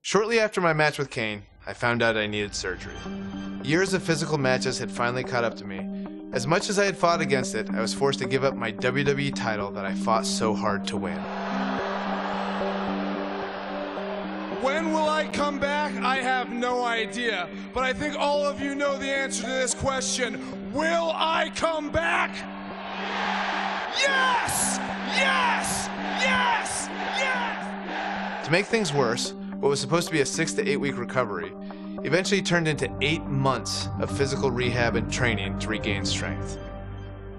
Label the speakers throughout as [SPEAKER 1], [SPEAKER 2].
[SPEAKER 1] Shortly after my match with Kane, I found out I needed surgery. Years of physical matches had finally caught up to me. As much as I had fought against it, I was forced to give up my WWE title that I fought so hard to win.
[SPEAKER 2] When will I come back? I have no idea. But I think all of you know the answer to this question. Will I come back? Yes! Yes! Yes! Yes!
[SPEAKER 1] To make things worse, what was supposed to be a 6 to 8 week recovery eventually turned into 8 months of physical rehab and training to regain strength.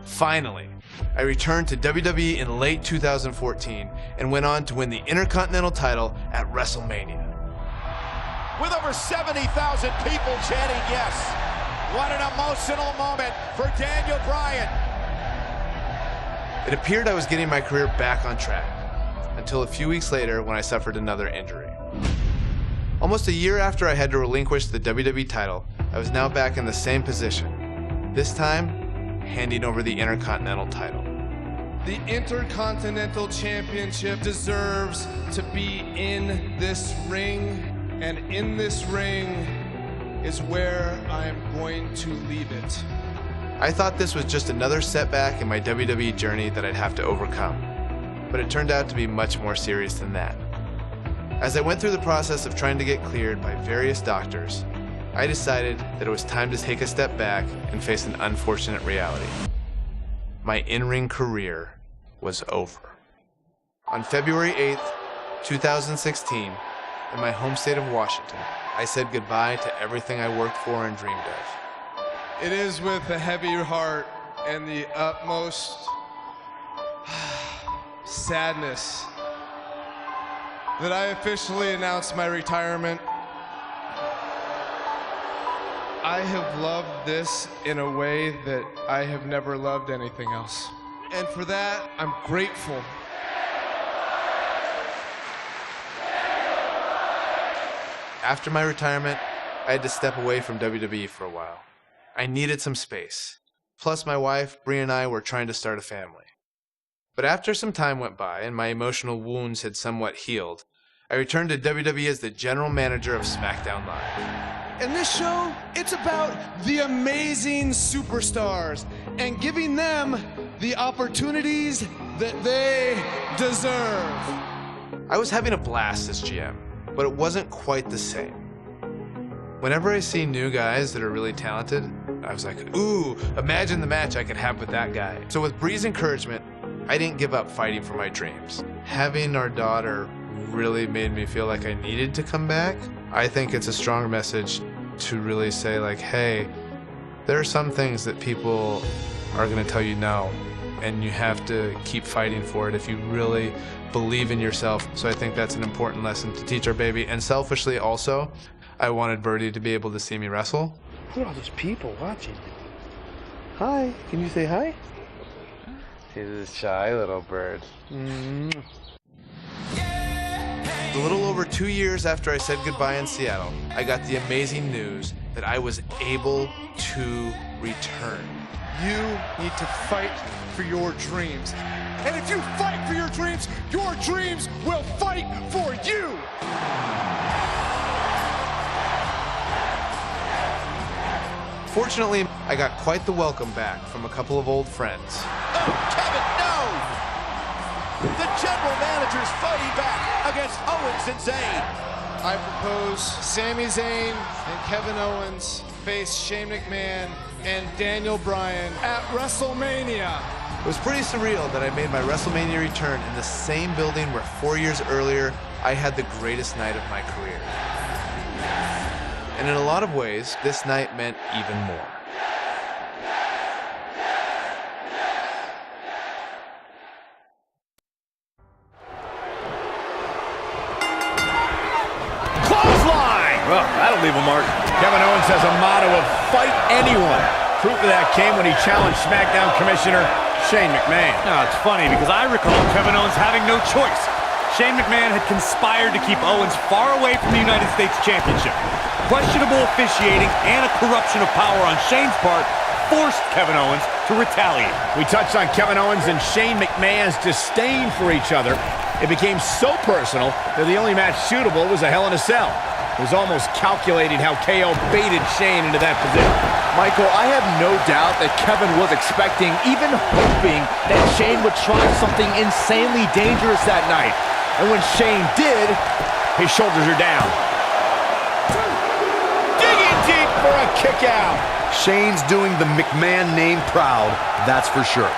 [SPEAKER 1] Finally, I returned to WWE in late 2014 and went on to win the Intercontinental title at WrestleMania.
[SPEAKER 3] With over 70,000 people chanting yes. What an emotional moment for Daniel Bryan.
[SPEAKER 1] It appeared I was getting my career back on track, until a few weeks later when I suffered another injury. Almost a year after I had to relinquish the WWE title, I was now back in the same position, this time handing over the Intercontinental title.
[SPEAKER 2] The Intercontinental Championship deserves to be in this ring, and in this ring is where I'm going to leave it.
[SPEAKER 1] I thought this was just another setback in my WWE journey that I'd have to overcome, but it turned out to be much more serious than that. As I went through the process of trying to get cleared by various doctors, I decided that it was time to take a step back and face an unfortunate reality. My in-ring career was over. On February 8th, 2016, in my home state of Washington, I said goodbye to everything I worked for and dreamed of.
[SPEAKER 2] It is with a heavy heart and the utmost sadness that I officially announced my retirement. I have loved this in a way that I have never loved anything else. And for that, I'm grateful.
[SPEAKER 1] After my retirement, I had to step away from WWE for a while. I needed some space. Plus, my wife, Bryan, and I were trying to start a family. But after some time went by and my emotional wounds had somewhat healed, I returned to WWE as the general manager of SmackDown Live.
[SPEAKER 2] In this show, it's about the amazing superstars and giving them the opportunities that they deserve.
[SPEAKER 1] I was having a blast as GM, but it wasn't quite the same. Whenever I see new guys that are really talented, I was like, ooh, imagine the match I could have with that guy. So with Bree's encouragement, I didn't give up fighting for my dreams. Having our daughter really made me feel like I needed to come back. I think it's a strong message to really say like, hey, there are some things that people are gonna tell you no, and you have to keep fighting for it if you really believe in yourself. So I think that's an important lesson to teach our baby. And selfishly also, I wanted Birdie to be able to see me wrestle.
[SPEAKER 4] Look at all those people watching. Hi, can you say hi? She's a shy little bird.
[SPEAKER 1] A little over 2 years after I said goodbye in Seattle, I got the amazing news that I was able to return.
[SPEAKER 2] You need to fight for your dreams. And if you fight for your dreams will fight for you.
[SPEAKER 1] Fortunately, I got quite the welcome back from a couple of old friends.
[SPEAKER 3] Oh, Kevin, no! The general manager's fighting back against Owens and Zayn.
[SPEAKER 2] I propose Sami Zayn and Kevin Owens face Shane McMahon and Daniel Bryan at WrestleMania.
[SPEAKER 1] It was pretty surreal that I made my WrestleMania return in the same building where 4 years earlier I had the greatest night of my career. And in a lot of ways, this night meant even more.
[SPEAKER 5] Well, that'll leave a mark. Kevin Owens has a motto of fight anyone. Proof of that came when he challenged SmackDown Commissioner Shane McMahon.
[SPEAKER 6] No, it's funny because I recall Kevin Owens having no choice. Shane McMahon had conspired to keep Owens far away from the United States Championship. Questionable officiating and a corruption of power on Shane's part forced Kevin Owens to retaliate.
[SPEAKER 5] We touched on Kevin Owens and Shane McMahon's disdain for each other. It became so personal that the only match suitable was a Hell in a Cell. It was almost calculated how KO baited Shane into that position.
[SPEAKER 7] Michael, I have no doubt that Kevin was expecting, even hoping, that Shane would try something insanely dangerous that night. And when Shane did,
[SPEAKER 5] his shoulders are down. Digging deep for a kick out.
[SPEAKER 7] Shane's doing the McMahon name proud, that's for sure.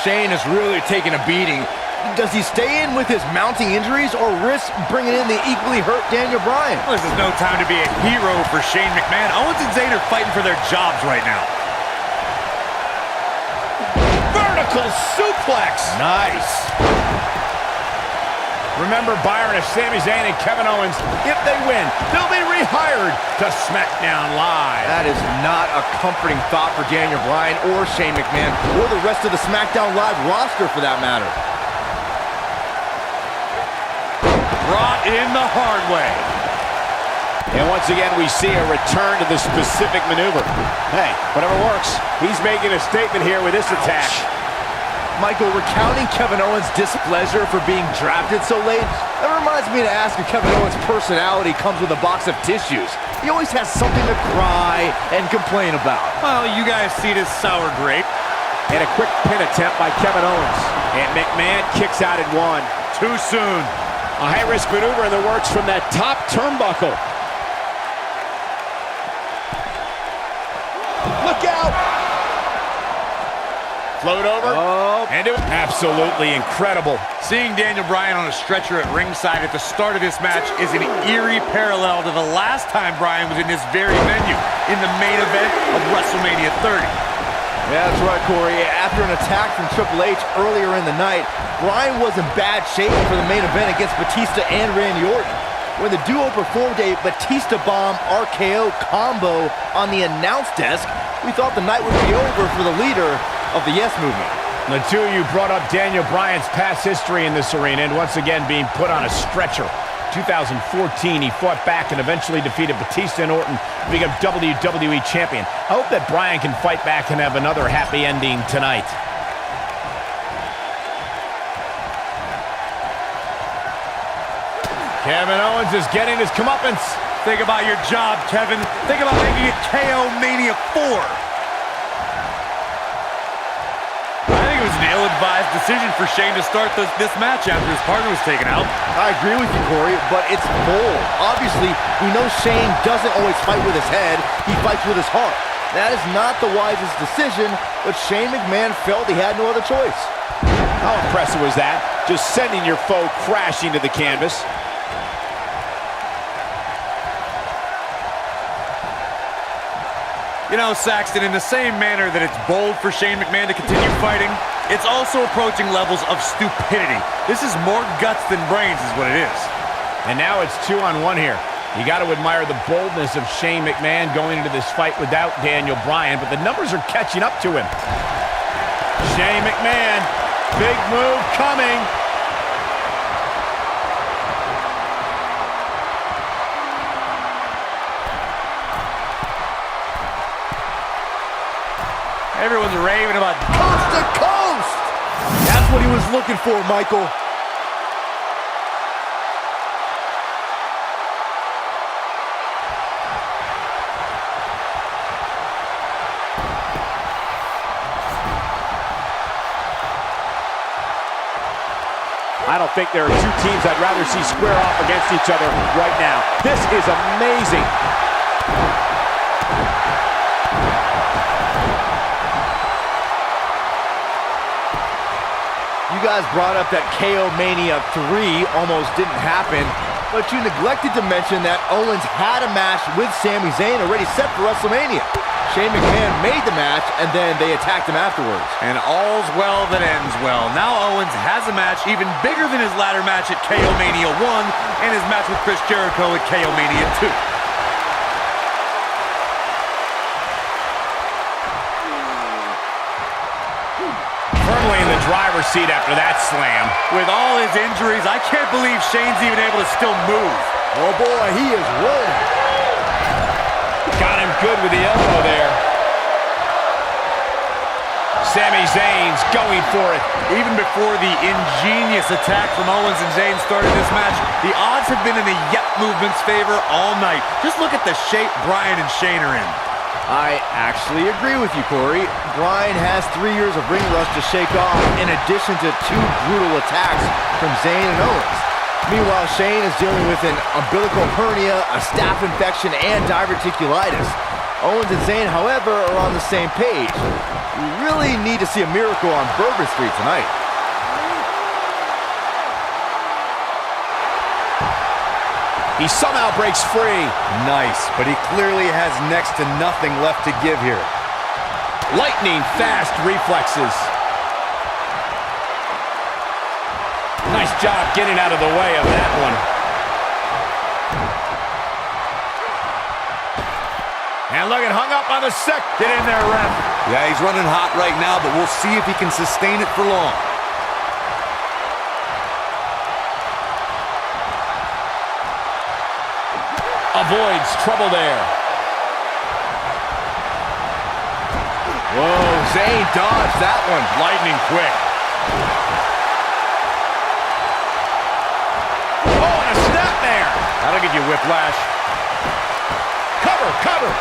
[SPEAKER 7] Shane is really taking a beating. Does he stay in with his mounting injuries or risk bringing in the equally hurt Daniel Bryan?
[SPEAKER 6] Well, this is no time to be a hero for Shane McMahon. Owens and Zayn are fighting for their jobs right now.
[SPEAKER 5] Vertical suplex.
[SPEAKER 7] Nice.
[SPEAKER 5] Remember, Byron, if Sami Zayn and Kevin Owens, if they win, they'll be rehired to SmackDown Live.
[SPEAKER 7] That is not a comforting thought for Daniel Bryan or Shane McMahon or the rest of the SmackDown Live roster for that matter.
[SPEAKER 6] Brought in the hard way.
[SPEAKER 5] And once again, we see a return to the specific maneuver. Hey, whatever works. He's making a statement here with this attack.
[SPEAKER 7] Michael, recounting Kevin Owens' displeasure for being drafted so late, that reminds me to ask if Kevin Owens' personality comes with a box of tissues. He always has something to cry and complain about.
[SPEAKER 6] Well, you guys see this sour grape.
[SPEAKER 5] And a quick pin attempt by Kevin Owens. And McMahon kicks out at one.
[SPEAKER 6] Too soon.
[SPEAKER 5] A high-risk maneuver in the works from that top turnbuckle.
[SPEAKER 7] Look out!
[SPEAKER 5] Float over. And it absolutely incredible.
[SPEAKER 6] Seeing Daniel Bryan on a stretcher at ringside at the start of this match is an eerie parallel to the last time Bryan was in this very venue, in the main event of WrestleMania 30.
[SPEAKER 7] Yeah, that's right, Corey. After an attack from Triple H earlier in the night, Bryan was in bad shape for the main event against Batista and Randy Orton. When the duo performed a Batista Bomb RKO combo on the announce desk, we thought the night would be over for the leader of the Yes Movement.
[SPEAKER 5] The two of you brought up Daniel Bryan's past history in this arena and once again being put on a stretcher. 2014, he fought back and eventually defeated Batista and Orton to become WWE Champion. I hope that Bryan can fight back and have another happy ending tonight. Kevin Owens is getting his comeuppance.
[SPEAKER 6] Think about your job, Kevin. Think about making it KO Mania 4. It was an ill-advised decision for Shane to start this match after his partner was taken out.
[SPEAKER 7] I agree with you, Corey, but it's bold. Obviously, we know Shane doesn't always fight with his head. He fights with his heart. That is not the wisest decision, but Shane McMahon felt he had no other choice.
[SPEAKER 5] How impressive was that? Just sending your foe crashing to the canvas.
[SPEAKER 6] You know, Saxton, in the same manner that it's bold for Shane McMahon to continue fighting, it's also approaching levels of stupidity. This is more guts than brains is what it is.
[SPEAKER 5] And now it's 2-on-1 here. You got to admire the boldness of Shane McMahon going into this fight without Daniel Bryan, but the numbers are catching up to him. Shane McMahon, big move coming.
[SPEAKER 6] Everyone's raving about
[SPEAKER 7] coast to coast. That's what he was looking for, Michael.
[SPEAKER 5] I don't think there are two teams I'd rather see square off against each other right now. This is amazing.
[SPEAKER 7] You guys brought up that KO Mania 3 almost didn't happen, but you neglected to mention that Owens had a match with Sami Zayn already set for WrestleMania. Shane McMahon made the match, and then they attacked him afterwards.
[SPEAKER 6] And all's well that ends well. Now Owens has a match even bigger than his ladder match at KO Mania 1 and his match with Chris Jericho at KO Mania 2.
[SPEAKER 5] Firmly in the driver's seat after that slam.
[SPEAKER 6] With all his injuries, I can't believe Shane's even able to still move.
[SPEAKER 7] Oh boy, he is rolling.
[SPEAKER 5] Got him good with the elbow there. Sami Zayn's going for it.
[SPEAKER 6] Even before the ingenious attack from Owens and Zayn started this match, the odds have been in the Yep movement's favor all night. Just look at the shape Bryan and Shane are in.
[SPEAKER 7] I actually agree with you, Corey. Bryan has 3 years of ring rust to shake off, in addition to 2 brutal attacks from Zayn and Owens. Meanwhile, Shane is dealing with an umbilical hernia, a staph infection, and diverticulitis. Owens and Zayn, however, are on the same page. We really need to see a miracle on Bourbon Street tonight.
[SPEAKER 5] He somehow breaks free.
[SPEAKER 6] Nice, but he clearly has next to nothing left to give here.
[SPEAKER 5] Lightning fast reflexes. Nice job getting out of the way of that one. And look at hung up on the sec.
[SPEAKER 6] Get in there, ref. Yeah, he's running hot right now, but we'll see if he can sustain it for long.
[SPEAKER 5] Avoids trouble there.
[SPEAKER 7] Whoa, Zayn dodged that one.
[SPEAKER 5] Lightning quick. Oh, and a snapmare.
[SPEAKER 6] That'll give you whiplash.
[SPEAKER 5] Cover, cover.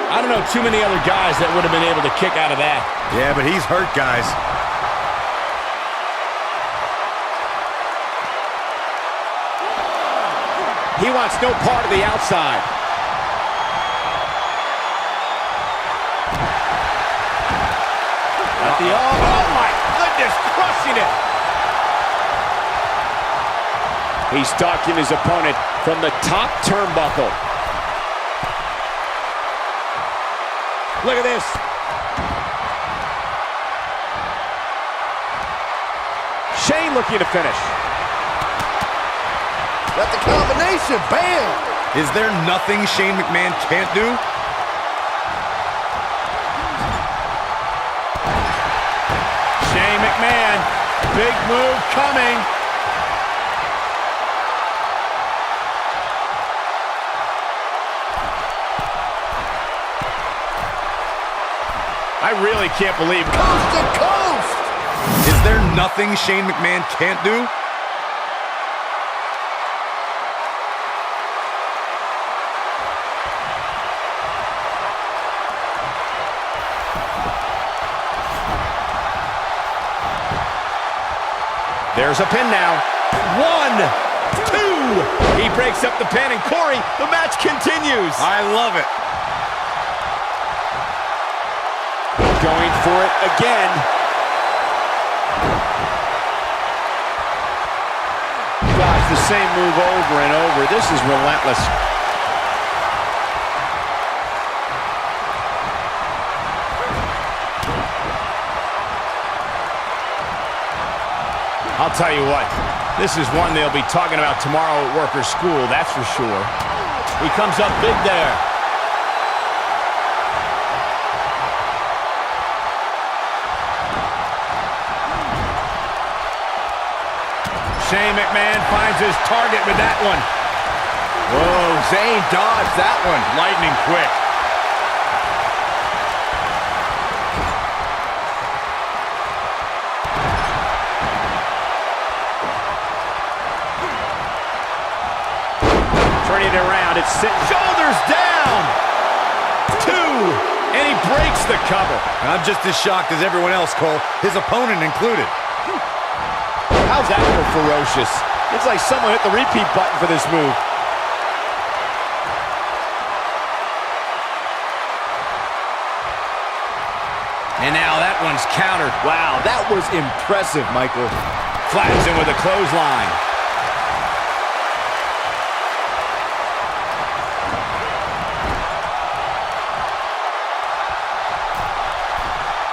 [SPEAKER 5] I don't know too many other guys that would have been able to kick out of that.
[SPEAKER 6] Yeah, but he's hurt, guys.
[SPEAKER 5] He wants no part of the outside. At the oh my goodness, crushing it. He's stalking his opponent from the top turnbuckle. Look at this. Shane looking to finish.
[SPEAKER 7] Got the combination, bam!
[SPEAKER 6] Is there nothing Shane McMahon can't do?
[SPEAKER 5] Shane McMahon, big move coming. I really can't believe
[SPEAKER 7] Coast to coast!
[SPEAKER 6] Is there nothing Shane McMahon can't do?
[SPEAKER 5] There's a pin now. 1, 2. He breaks up the pin, and Corey, the match continues.
[SPEAKER 6] I love it.
[SPEAKER 5] Going for it again. Gosh, the same move over and over. This is relentless. I'll tell you what, this is one they'll be talking about tomorrow at workers' school, that's for sure. He comes up big there. Shane McMahon finds his target with that one.
[SPEAKER 7] Whoa, Zayn dodged that one.
[SPEAKER 5] Lightning quick. Turning it around, it's sit. Shoulders down. 2, and he breaks the cover.
[SPEAKER 6] I'm just as shocked as everyone else, Cole, his opponent included.
[SPEAKER 5] How's that for ferocious? Looks like someone hit the repeat button for this move. And now that one's countered.
[SPEAKER 7] Wow, that was impressive, Michael.
[SPEAKER 5] Flattens him with a clothesline.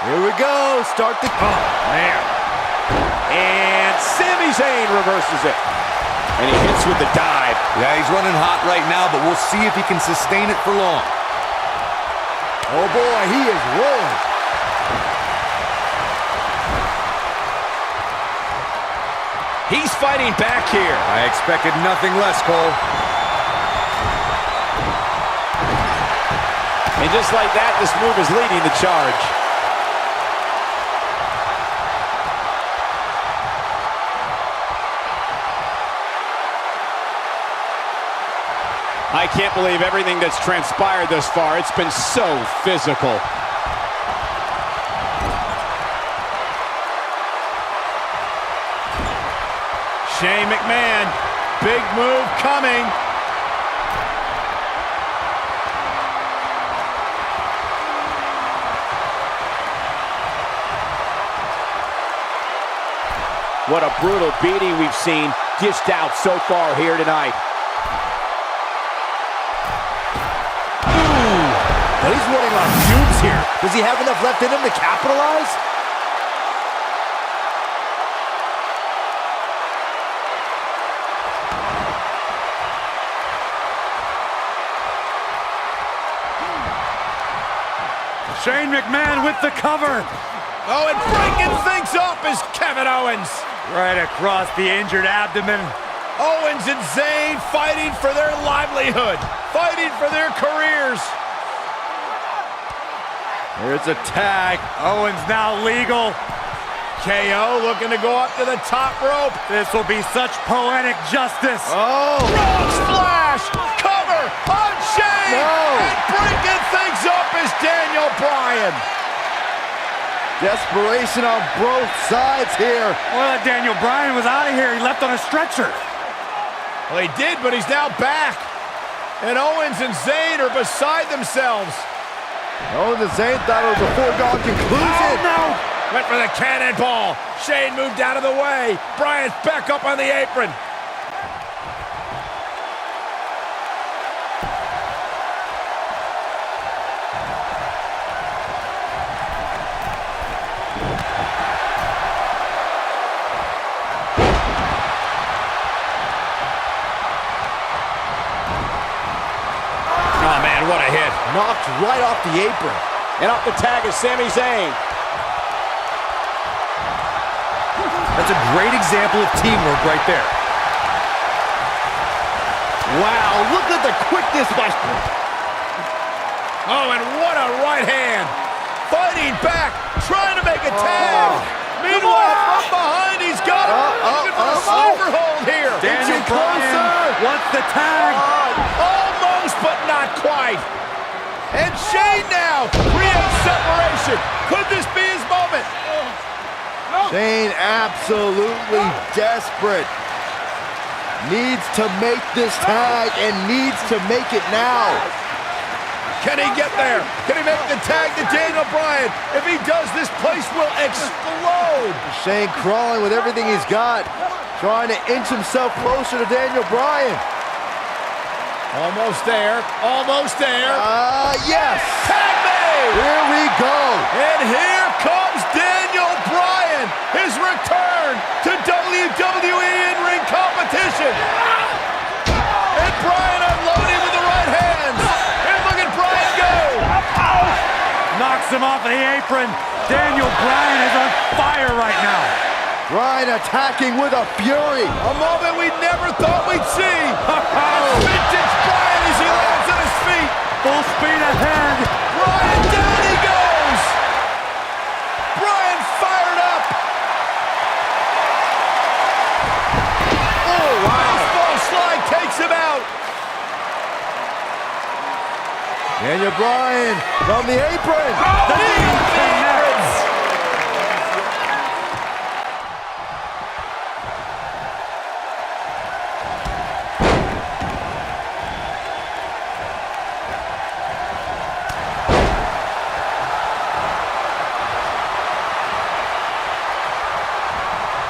[SPEAKER 7] Here we go. Start the...
[SPEAKER 5] Oh, man. And Sami Zayn reverses it. And he hits with the dive.
[SPEAKER 6] Yeah, he's running hot right now, but we'll see if he can sustain it for long.
[SPEAKER 7] Oh, boy, he is rolling.
[SPEAKER 5] He's fighting back here.
[SPEAKER 6] I expected nothing less, Cole.
[SPEAKER 5] And just like that, this move is leading the charge. I can't believe everything that's transpired thus far. It's been so physical. Shane McMahon, big move coming. What a brutal beating we've seen dished out so far here tonight.
[SPEAKER 7] But he's running on fumes here. Does he have enough left in him to capitalize?
[SPEAKER 6] Shane McMahon with the cover.
[SPEAKER 5] Oh, and breaking things up is Kevin Owens.
[SPEAKER 6] Right across the injured abdomen.
[SPEAKER 5] Owens and Zayn fighting for their livelihood, fighting for their careers.
[SPEAKER 7] There's a tag.
[SPEAKER 6] Owens now legal.
[SPEAKER 5] KO looking to go up to the top rope.
[SPEAKER 6] This will be such poetic justice.
[SPEAKER 7] Oh!
[SPEAKER 5] Frog splash! Cover on Shane!
[SPEAKER 7] No!
[SPEAKER 5] And breaking things up is Daniel Bryan.
[SPEAKER 7] Desperation on both sides here.
[SPEAKER 6] Well, Daniel Bryan was out of here. He left on a stretcher.
[SPEAKER 5] Well, he did, but he's now back. And Owens and Zayn are beside themselves.
[SPEAKER 7] Owens and Zayn thought it was a foregone conclusion.
[SPEAKER 5] Oh, no! Went for the cannonball. Shane moved out of the way. Bryan's back up on the apron. Oh, man, what a hit.
[SPEAKER 7] Knocked right off the apron.
[SPEAKER 5] And off the tag is Sami Zayn.
[SPEAKER 6] That's a great example of teamwork right there.
[SPEAKER 7] Wow, look at the quickness by...
[SPEAKER 5] Oh, and what a right hand. Fighting back, trying to make a tag. Meanwhile, from behind, he's got it. Looking for a silver hold here.
[SPEAKER 6] Daniel Bryan wants the tag.
[SPEAKER 5] Almost, but not quite. And Shane now creates separation. Could this be his moment?
[SPEAKER 7] Shane absolutely desperate. Needs to make this tag and needs to make it now.
[SPEAKER 5] Can he get there? Can he make the tag to Daniel Bryan? If he does, this place will explode.
[SPEAKER 7] Shane crawling with everything he's got, trying to inch himself closer to Daniel Bryan.
[SPEAKER 5] Almost there. Almost there.
[SPEAKER 7] Yes.
[SPEAKER 5] Tag made.
[SPEAKER 7] Here we go.
[SPEAKER 5] And here comes Daniel Bryan. His return to WWE in-ring competition. And Bryan unloading with the right hands. And look at Bryan go.
[SPEAKER 6] Knocks him off of the apron. Daniel Bryan is on fire right now.
[SPEAKER 7] Bryan attacking with a fury.
[SPEAKER 5] A moment we never thought we'd see. Vintage Bryan as he lands on his feet.
[SPEAKER 6] Full speed ahead.
[SPEAKER 5] Bryan, down he goes. Bryan fired up. Oh, wow. Baseball slide takes him out.
[SPEAKER 7] Daniel Bryan from the apron.
[SPEAKER 6] The knee connects.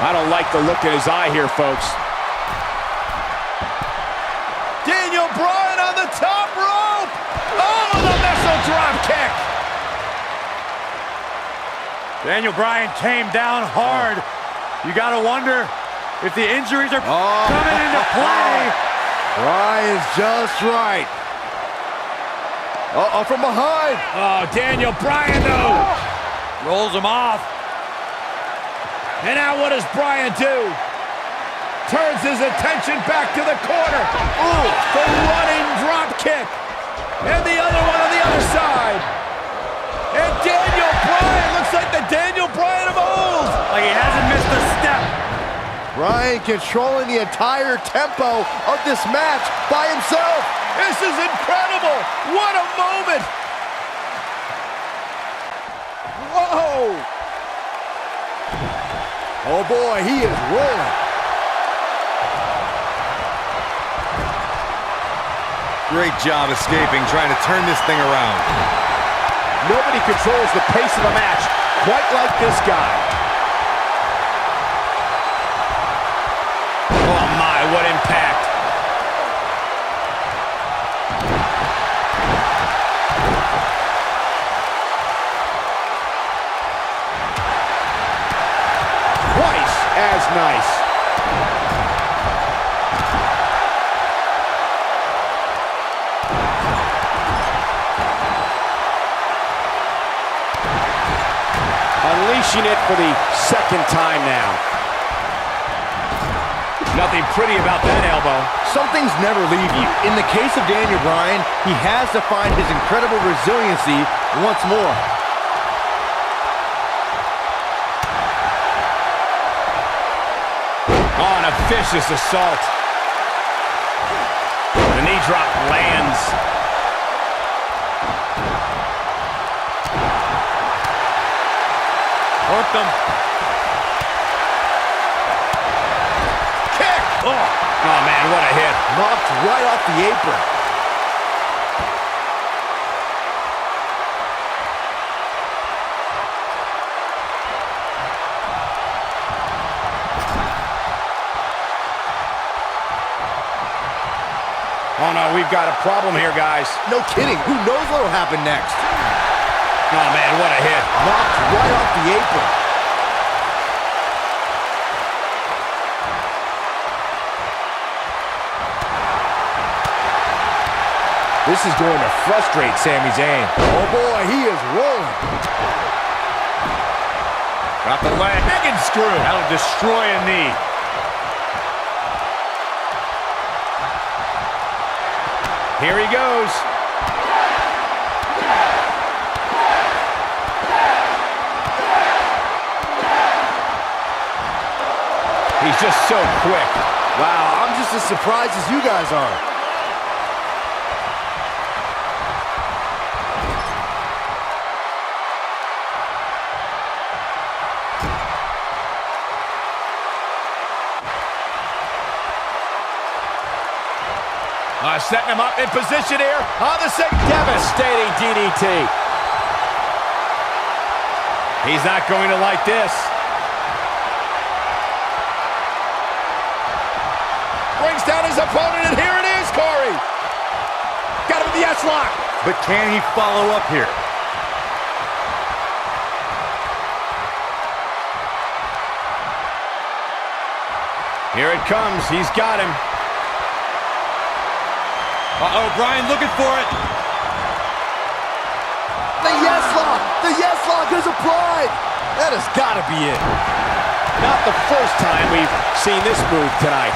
[SPEAKER 5] I don't like the look in his eye here, folks. Daniel Bryan on the top rope. Oh, the missile drop kick.
[SPEAKER 6] Daniel Bryan came down hard. You got to wonder if the injuries are coming into play.
[SPEAKER 7] Bryan's just right. Uh-oh, from behind.
[SPEAKER 5] Oh, Daniel Bryan, though.
[SPEAKER 6] Rolls him off.
[SPEAKER 5] And now what does Bryan do? turns his attention back to the corner. Ooh, the running drop kick. And the other one on the other side. And Daniel Bryan looks like the Daniel Bryan of old.
[SPEAKER 6] Like he hasn't missed a step.
[SPEAKER 7] Bryan controlling the entire tempo of this match by himself.
[SPEAKER 5] This is incredible. What a moment.
[SPEAKER 7] Whoa! Oh boy, he is rolling.
[SPEAKER 6] Great job escaping, trying to turn this thing around.
[SPEAKER 5] Nobody controls the pace of a match quite like this guy. Oh my, what impact. Twice as nice. Unleashing it for the second time now. Nothing pretty about that elbow.
[SPEAKER 7] Some things never leave you. In the case of Daniel Bryan, he has to find his incredible resiliency once more.
[SPEAKER 5] Oh, an vicious assault. The knee drop lands.
[SPEAKER 6] Hooked him.
[SPEAKER 5] Kick! Oh man, what a hit.
[SPEAKER 7] Knocked right off the apron.
[SPEAKER 5] Oh no, we've got a problem here, guys.
[SPEAKER 7] No kidding. Who knows what will happen next?
[SPEAKER 5] Oh man, what a hit.
[SPEAKER 7] Knocked right off the apron.
[SPEAKER 5] This is going to frustrate Sami Zayn.
[SPEAKER 7] Oh boy, he is rolling.
[SPEAKER 5] Got the leg. Dragon screw.
[SPEAKER 6] That'll destroy a knee.
[SPEAKER 5] Here he goes. He's just so quick.
[SPEAKER 7] Wow, I'm just as surprised as you guys are.
[SPEAKER 5] Setting him up in position here on the second. Devastating DDT. He's not going to like this. Brings down his opponent, and here it is, Corey. Got him with the S-lock.
[SPEAKER 6] But can he follow up here?
[SPEAKER 5] Here it comes. He's got him.
[SPEAKER 6] Uh-oh, Bryan looking for it.
[SPEAKER 7] The yes lock! The yes lock is applied! That has got to be it.
[SPEAKER 5] Not the first time we've seen this move tonight.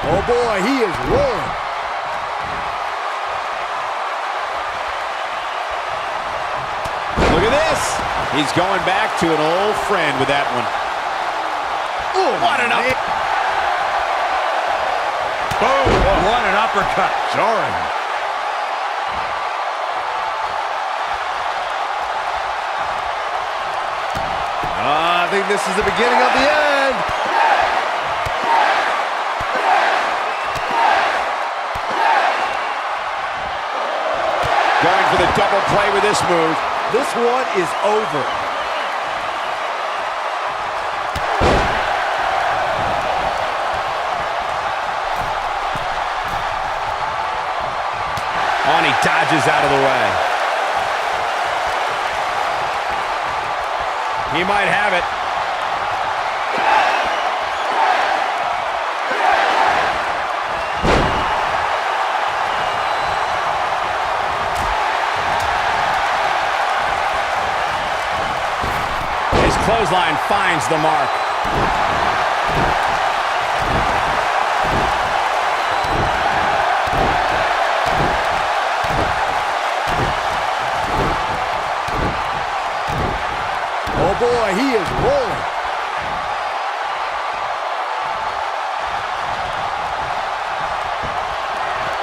[SPEAKER 7] Oh boy, he is rolling.
[SPEAKER 5] Look at this. He's going back to an old friend with that one.
[SPEAKER 7] Oh,
[SPEAKER 5] what an up.
[SPEAKER 6] Boom! What an uppercut.
[SPEAKER 5] Jarring.
[SPEAKER 7] I think this is the beginning of the end.
[SPEAKER 5] Going for the double play with this move.
[SPEAKER 7] This one is over.
[SPEAKER 5] Oh, and he dodges out of the way. He might have it. clothesline finds the mark.
[SPEAKER 7] Oh boy, he is rolling.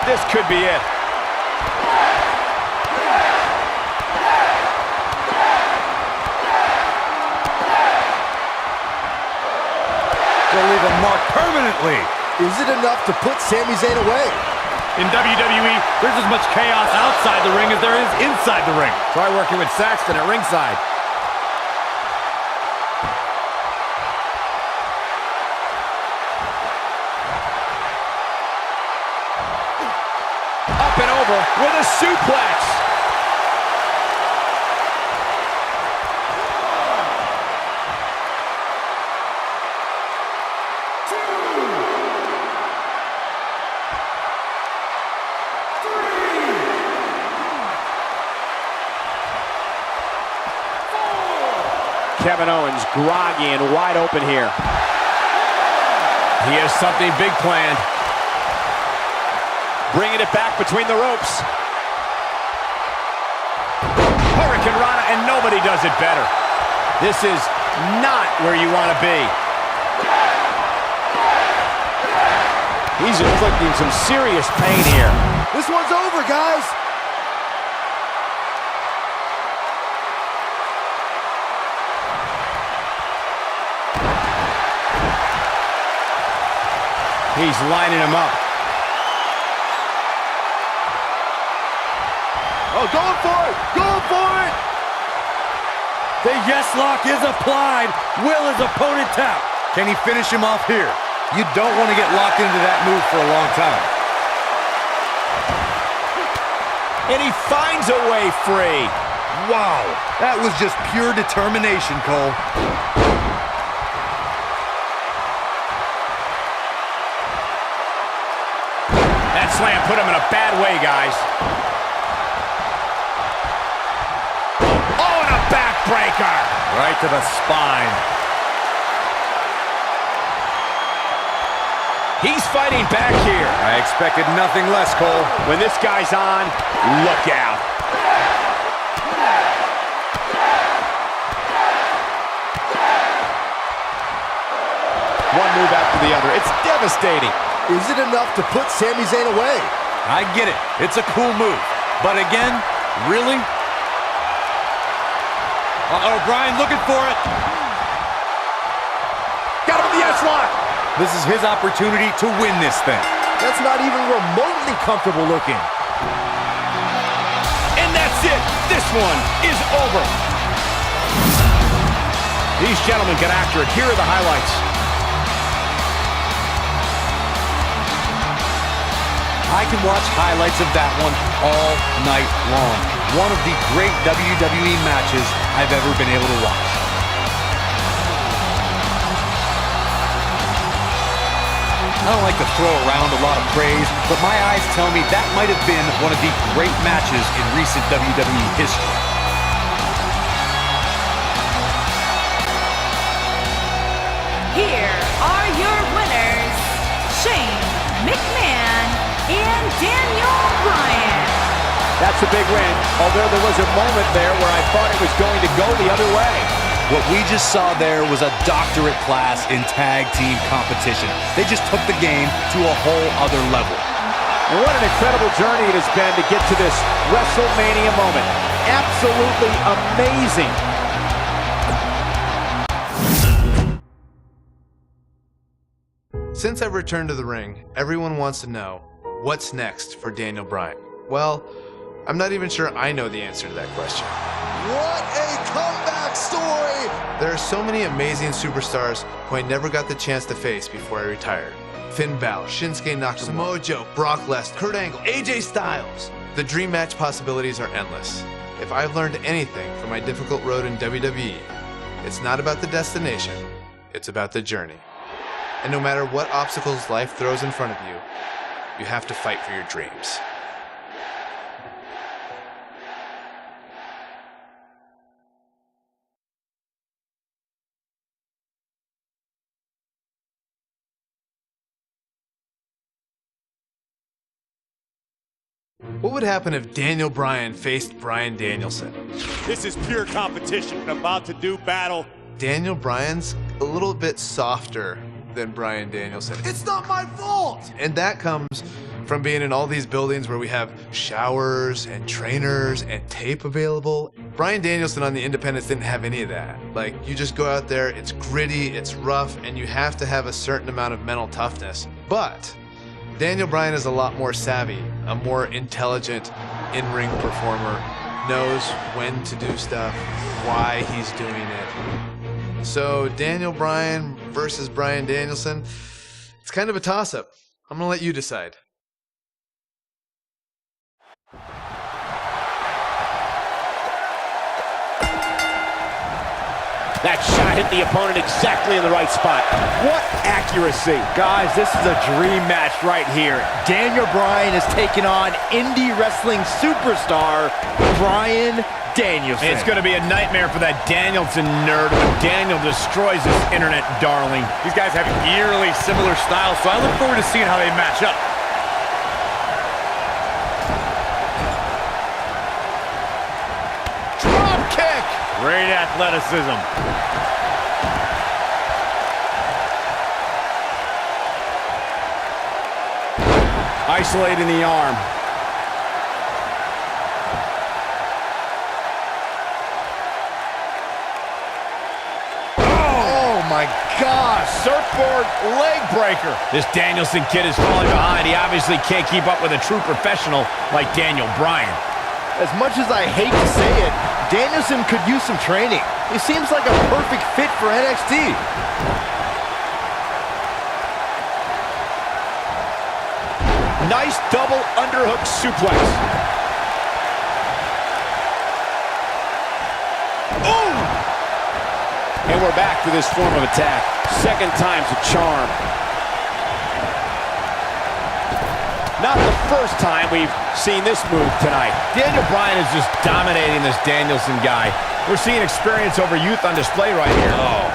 [SPEAKER 5] This could be it.
[SPEAKER 6] They'll leave a mark permanently.
[SPEAKER 7] Is it enough to put Sami Zayn away?
[SPEAKER 6] In WWE, there's as much chaos outside the ring as there is inside the ring.
[SPEAKER 5] Try working with Saxton at ringside. Up and over with a suplex. Kevin Owens groggy and wide open here. He has something big planned. Bringing it back between the ropes. Hurricane Rana, and nobody does it better. This is not where you want to be. He's inflicting some serious pain here.
[SPEAKER 7] This one's over, guys.
[SPEAKER 5] He's lining him up.
[SPEAKER 7] Oh, going for it! Going for it!
[SPEAKER 6] The yes lock is applied. Will his opponent tap? Can he finish him off here? You don't want to get locked into that move for a long time.
[SPEAKER 5] And he finds a way free.
[SPEAKER 6] Wow, that was just pure determination, Cole.
[SPEAKER 5] That slam put him in a bad way, guys. Oh, and a backbreaker.
[SPEAKER 6] Right to the spine.
[SPEAKER 5] He's fighting back here.
[SPEAKER 6] I expected nothing less, Cole.
[SPEAKER 5] When this guy's on, look out. One move after the other. It's devastating.
[SPEAKER 7] Is it enough to put Sami Zayn away?
[SPEAKER 6] I get it. It's a cool move. But again, really? Uh-oh, Bryan looking for it.
[SPEAKER 5] Got him with the S-lock.
[SPEAKER 6] This is his opportunity to win this thing.
[SPEAKER 7] That's not even remotely comfortable looking.
[SPEAKER 5] And that's it. This one is over. These gentlemen get after it. Here are the highlights.
[SPEAKER 6] I can watch highlights of that one all night long. One of the great WWE matches I've ever been able to watch. I don't like to throw around a lot of praise, but my eyes tell me that might have been one of the great matches in recent WWE history.
[SPEAKER 8] Here are your winners, Shane McMahon and Daniel Bryan.
[SPEAKER 5] That's a big win, although there was a moment there where I thought it was going to go the other way.
[SPEAKER 6] What we just saw there was a doctorate class in tag team competition. They just took the game to a whole other level.
[SPEAKER 5] And what an incredible journey it has been to get to this WrestleMania moment. Absolutely amazing.
[SPEAKER 1] Since I've returned to the ring, everyone wants to know, what's next for Daniel Bryan? Well, I'm not even sure I know the answer to that question.
[SPEAKER 7] What a comeback story!
[SPEAKER 1] There are so many amazing superstars who I never got the chance to face before I retired. Finn Balor, Shinsuke Nakamura, Samoa Joe, Brock Lesnar, Kurt Angle, AJ Styles. The dream match possibilities are endless. If I've learned anything from my difficult road in WWE, it's not about the destination, it's about the journey. And no matter what obstacles life throws in front of you, you have to fight for your dreams. What would happen if Daniel Bryan faced Bryan Danielson?
[SPEAKER 6] This is pure competition, about to do battle.
[SPEAKER 1] Daniel Bryan's a little bit softer than Bryan Danielson.
[SPEAKER 3] It's not my fault!
[SPEAKER 1] And that comes from being in all these buildings where we have showers and trainers and tape available. Bryan Danielson on the independents didn't have any of that. Like, you just go out there, it's gritty, it's rough, and you have to have a certain amount of mental toughness. But Daniel Bryan is a lot more savvy, a more intelligent in-ring performer, knows when to do stuff, why he's doing it. So Daniel Bryan versus Bryan Danielson, it's kind of a toss-up. I'm gonna let you decide.
[SPEAKER 5] That shot hit the opponent exactly in the right spot. What accuracy.
[SPEAKER 7] Guys, this is a dream match right here. Daniel Bryan is taking on indie wrestling superstar Bryan Danielson.
[SPEAKER 5] It's going to be a nightmare for that Danielson nerd when Daniel destroys his internet darling.
[SPEAKER 6] These guys have eerily similar styles, so I look forward to seeing how they match up.
[SPEAKER 5] Drop kick.
[SPEAKER 6] Great athleticism.
[SPEAKER 5] Isolating the arm.
[SPEAKER 7] Oh my gosh, surfboard leg breaker.
[SPEAKER 5] This Danielson kid is falling behind. He obviously can't keep up with a true professional like Daniel Bryan.
[SPEAKER 7] As much as I hate to say it, Danielson could use some training. He seems like a perfect fit for NXT.
[SPEAKER 5] Nice double underhook suplex. Ooh! And we're back to this form of attack. Second time's a charm. Not the first time we've seen this move tonight. Daniel Bryan is just dominating this Danielson guy. We're seeing experience over youth on display right here.
[SPEAKER 6] Oh,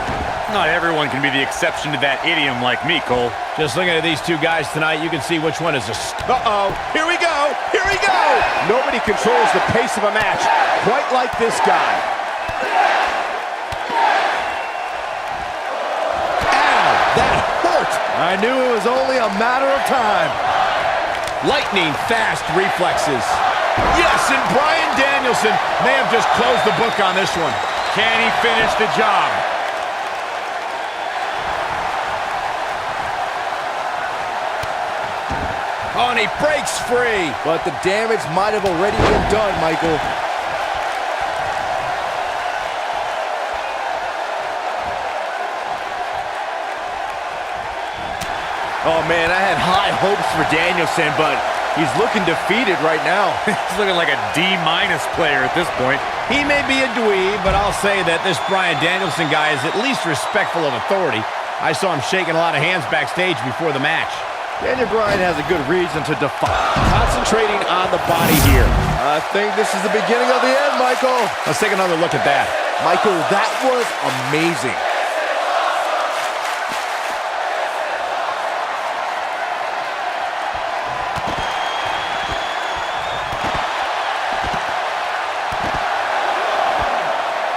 [SPEAKER 6] not everyone can be the exception to that idiom like me, Cole.
[SPEAKER 5] Just looking at these two guys tonight, you can see which one is a... Uh-oh, here we go, here we go! Nobody controls the pace of a match quite like this guy. Ow, that hurt!
[SPEAKER 7] I knew it was only a matter of time.
[SPEAKER 5] Lightning fast reflexes. Yes, and Bryan Danielson may have just closed the book on this one.
[SPEAKER 6] Can he finish the job?
[SPEAKER 5] Oh, and he breaks free.
[SPEAKER 7] But the damage might have already been done, Michael. Oh man, I had high hopes for Danielson, but he's looking defeated right now.
[SPEAKER 6] He's looking like a D- player at this point.
[SPEAKER 5] He may be a dweeb, but I'll say that this Bryan Danielson guy is at least respectful of authority. I saw him shaking a lot of hands backstage before the match.
[SPEAKER 7] Daniel Bryan has a good reason to defy.
[SPEAKER 5] Concentrating on the body here.
[SPEAKER 7] I think this is the beginning of the end, Michael.
[SPEAKER 5] Let's take another look at that.
[SPEAKER 7] Michael, that was amazing.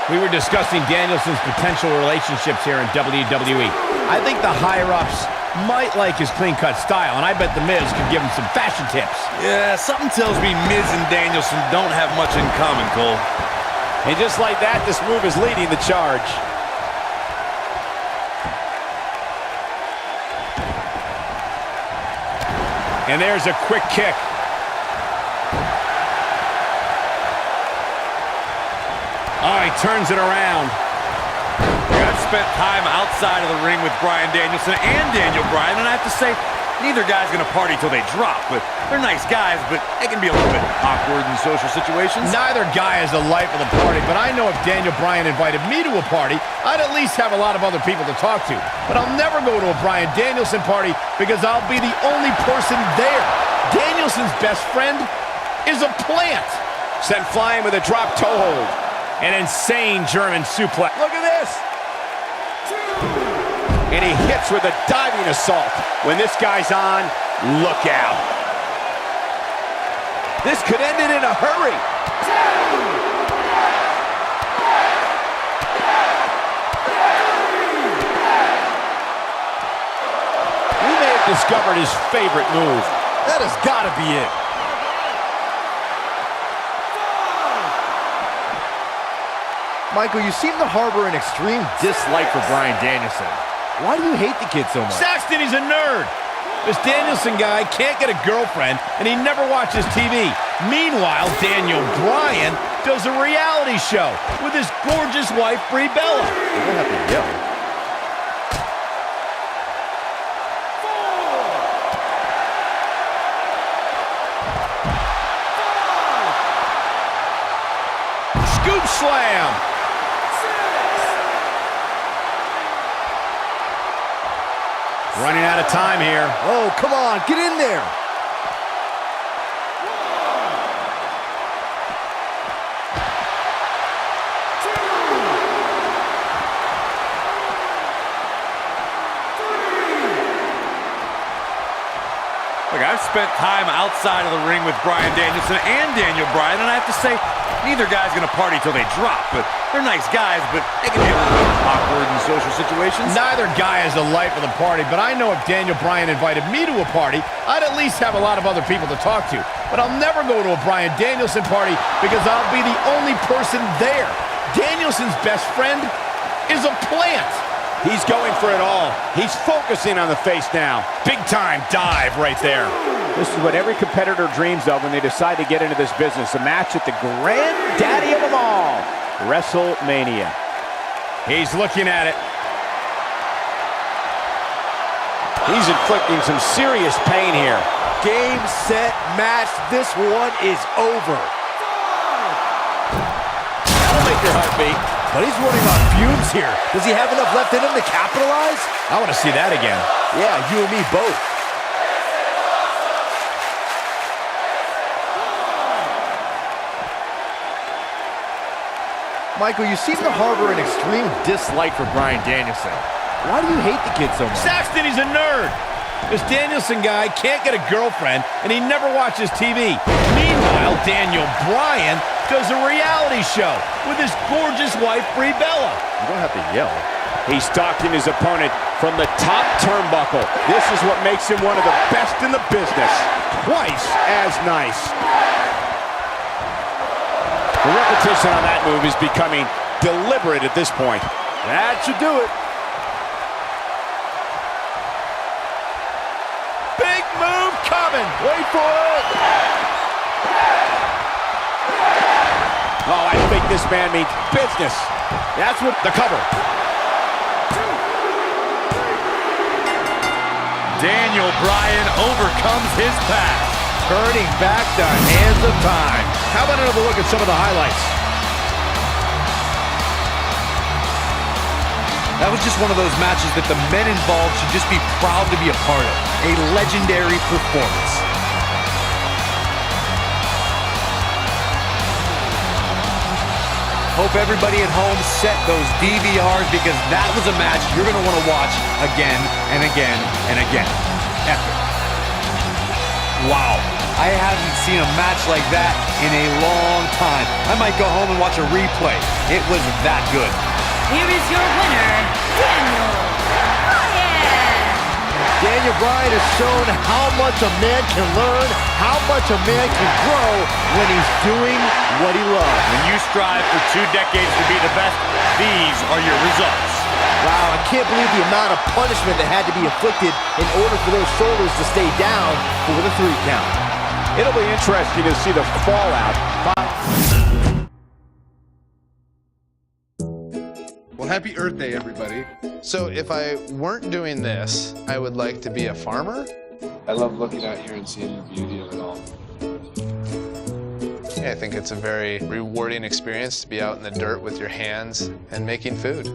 [SPEAKER 5] We were discussing Danielson's potential relationships here in WWE. I think the higher-ups might like his clean-cut style, and I bet The Miz could give him some fashion tips.
[SPEAKER 6] Yeah, something tells me Miz and Danielson don't have much in common, Cole.
[SPEAKER 5] And just like that, this move is leading the charge. And there's a quick kick. Oh, he turns it around.
[SPEAKER 6] I've spent time outside of the ring with Bryan Danielson and Daniel Bryan, and I have to say, neither guy's going to party till they drop. But they're nice guys, but they can be a little bit awkward in social situations.
[SPEAKER 5] Neither guy is the life of the party, but I know if Daniel Bryan invited me to a party, I'd at least have a lot of other people to talk to. But I'll never go to a Bryan Danielson party because I'll be the only person there. Danielson's best friend is a plant. Sent flying with a drop toe hold. An insane German suplex. Look at this. And he hits with a diving assault. When this guy's on, look out. This could end it in a hurry. We may have discovered his favorite move.
[SPEAKER 7] That has got to be it. Michael, you seem to harbor an extreme dislike for Bryan Danielson. Why do you hate the kid so much?
[SPEAKER 5] Saxton, he's a nerd. This Danielson guy can't get a girlfriend, and he never watches TV. Meanwhile, Daniel Bryan does a reality show with his gorgeous wife, Brie Bella.
[SPEAKER 7] You're gonna have to yell.
[SPEAKER 5] Scoop slam. Running out of time here.
[SPEAKER 7] Oh, come on, get in there.
[SPEAKER 6] Look, I've spent time outside of the ring with Bryan Danielson and Daniel Bryan, and I have to say, neither guy's gonna party till they drop, but they're nice guys, but they can deal with awkward in social situations.
[SPEAKER 5] Neither guy has the life of the party, but I know if Daniel Bryan invited me to a party, I'd at least have a lot of other people to talk to. But I'll never go to a Bryan Danielson party because I'll be the only person there. Danielson's best friend is a plant. He's going for it all. He's focusing on the face now. Big time dive right there. This is what every competitor dreams of when they decide to get into this business. A match at the granddaddy of them all, WrestleMania. He's looking at it. He's inflicting some serious pain here.
[SPEAKER 7] Game, set, match. This one is over.
[SPEAKER 5] That'll make your heart beat.
[SPEAKER 7] But he's running on fumes here. Does he have enough left in him to capitalize?
[SPEAKER 5] I want to see that again.
[SPEAKER 7] Yeah, you and me both. Michael, you seem to harbor an extreme dislike for Bryan Danielson. Why do you hate the kid so much?
[SPEAKER 5] Saxton, he's a nerd. This Danielson guy can't get a girlfriend, and he never watches TV. Meanwhile, Daniel Bryan does a reality show with his gorgeous wife, Brie Bella.
[SPEAKER 7] You don't have to yell.
[SPEAKER 5] He's stalking his opponent from the top turnbuckle. This is what makes him one of the best in the business. Twice as nice. The repetition on that move is becoming deliberate at this point.
[SPEAKER 7] That should do it.
[SPEAKER 5] Big move coming.
[SPEAKER 7] Wait for it.
[SPEAKER 5] Oh, I think this man means business. That's what the cover.
[SPEAKER 6] Daniel Bryan overcomes his past.
[SPEAKER 7] Turning back the hands of time.
[SPEAKER 5] How about another look at some of the highlights?
[SPEAKER 6] That was just one of those matches that the men involved should just be proud to be a part of. A legendary performance. Hope everybody at home set those DVRs because that was a match you're going to want to watch again and again and again. Epic. Wow. I haven't seen a match like that in a long time. I might go home and watch a replay. It was that good.
[SPEAKER 8] Here is your winner, Daniel Bryan.
[SPEAKER 7] Daniel Bryan has shown how much a man can learn, how much a man can grow when he's doing what he loves.
[SPEAKER 6] When you strive for 2 decades to be the best, these are your results.
[SPEAKER 7] Wow, I can't believe the amount of punishment that had to be inflicted in order for those shoulders to stay down for the 3 count.
[SPEAKER 5] It'll be interesting to see the fallout.
[SPEAKER 2] Well, happy Earth Day, everybody.
[SPEAKER 1] So if I weren't doing this, I would like to be a farmer.
[SPEAKER 2] I love looking out here and seeing the beauty of it all.
[SPEAKER 1] Yeah, I think it's a very rewarding experience to be out in the dirt with your hands and making food.